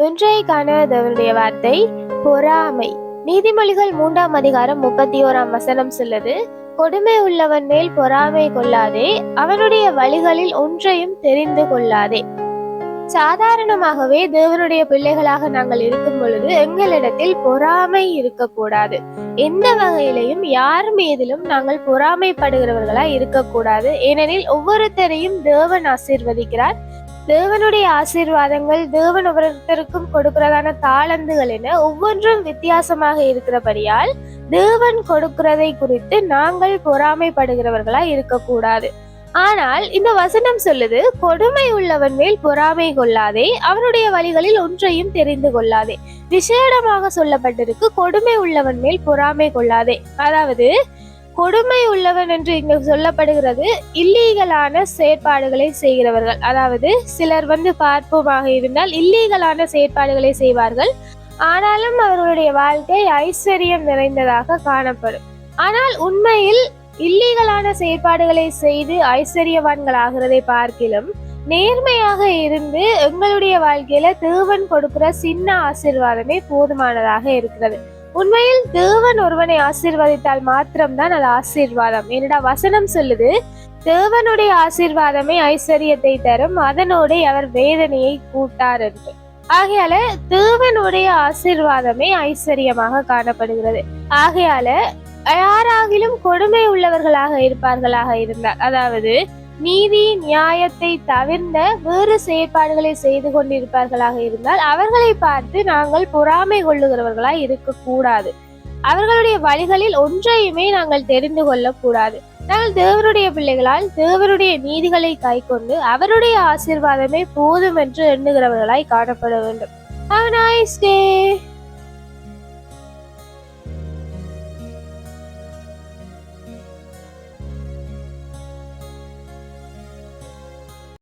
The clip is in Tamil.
இன்றைக்கான தேவனுடைய வார்த்தை பொறாமை. நீதிமொழிகள் 3ஆம் அதிகாரம் 31ஆம் வசனம் சொல்லுது, கொடுமை உள்ளவன் மேல் பொறாமை கொள்ளாதே, அவனுடைய வழிகளில் ஒன்றையும் தெரிந்து கொள்ளாதே. சாதாரணமாகவே தேவனுடைய பிள்ளைகளாக நாங்கள் இருக்கும் பொழுது எங்களிடத்தில் பொறாமை இருக்கக்கூடாது. எந்த வகையிலையும் யார் மீதிலும் நாங்கள் பொறாமைப்படுகிறவர்களா இருக்கக்கூடாது. ஏனெனில் ஒவ்வொருத்தரையும் தேவன் ஆசீர்வதிக்கிறார். தேவனுடைய ஆசீர்வாதங்கள் தேவன் ஒவ்வொருத்தருக்கும் கொடுக்கிறதான தாளந்துகள் என ஒவ்வொன்றும் வித்தியாசமாக இருக்கிறபடியால் தேவன் கொடுக்கிறதை குறித்து நாங்கள் பொறாமைப்படுகிறவர்களா இருக்கக்கூடாது. ஆனால் இந்த வசனம் சொல்லுது, கொடுமை உள்ளவன் மேல் பொறாமை கொள்ளாதே, அவனுடைய வழிகளில் ஒன்றையும் தெரிந்து கொள்ளாதே. விசேடமாக சொல்லப்பட்டிருக்கு, கொடுமை உள்ளவன் மேல் பொறாமை கொள்ளாதே. அதாவது கொடுமை உள்ளவன் என்று இங்கு சொல்லப்படுகிறது இல்லீகலான செயற்பாடுகளை செய்கிறவர்கள். அதாவது சிலர் பார்ப்போமாக இருந்தால் இல்லீகலான செயற்பாடுகளை செய்வார்கள், ஆனாலும் அவர்களுடைய வாழ்க்கை ஐஸ்வர்யம் நிறைந்ததாக காணப்படும். ஆனால் உண்மையில் இல்லீகலான செயற்பாடுகளை செய்து ஐஸ்வர்யவான்கள் ஆகிறதை பார்க்கிலும் நேர்மையாக இருந்து எங்களுடைய வாழ்க்கையில தேவன் கொடுக்கிற சின்ன ஆசீர்வாதமே போதுமானதாக இருக்கிறது. உண்மையில் தேவன் ஒருவனை ஆசீர்வதித்தால் மாத்திரம்தான் அது ஆசீர்வாதம். என்னடா வசனம் சொல்லுது, தேவனுடைய ஆசீர்வாதமே ஐஸ்வர்யத்தை தரும், அதனோட அவர் வேதனையை கூட்டார் என்று. ஆகையால தேவனுடைய ஆசீர்வாதமே ஐஸ்வர்யமாக காணப்படுகிறது. ஆகையால யாராகிலும் கொடுமை உள்ளவர்களாக இருப்பார்களாக இருந்தால், அதாவது நீதி நியாயத்தை தவிர்ந்த வேறு செயற்பாடுகளை செய்து கொண்டிருப்பார்களாக இருந்தால் அவர்களை பார்த்து நாங்கள் பொறாமை கொள்ளுகிறவர்களாய் இருக்கக்கூடாது. அவர்களுடைய வழிகளில் ஒன்றையுமே நாங்கள் தெரிந்து கொள்ளக்கூடாது. நாங்கள் தேவனுடைய பிள்ளைகளால் தேவனுடைய நீதிகளை கைக்கொண்டு அவருடைய ஆசீர்வாதமே போதும் என்று எண்ணுகிறவர்களாய் காணப்பட வேண்டும். Have a nice day.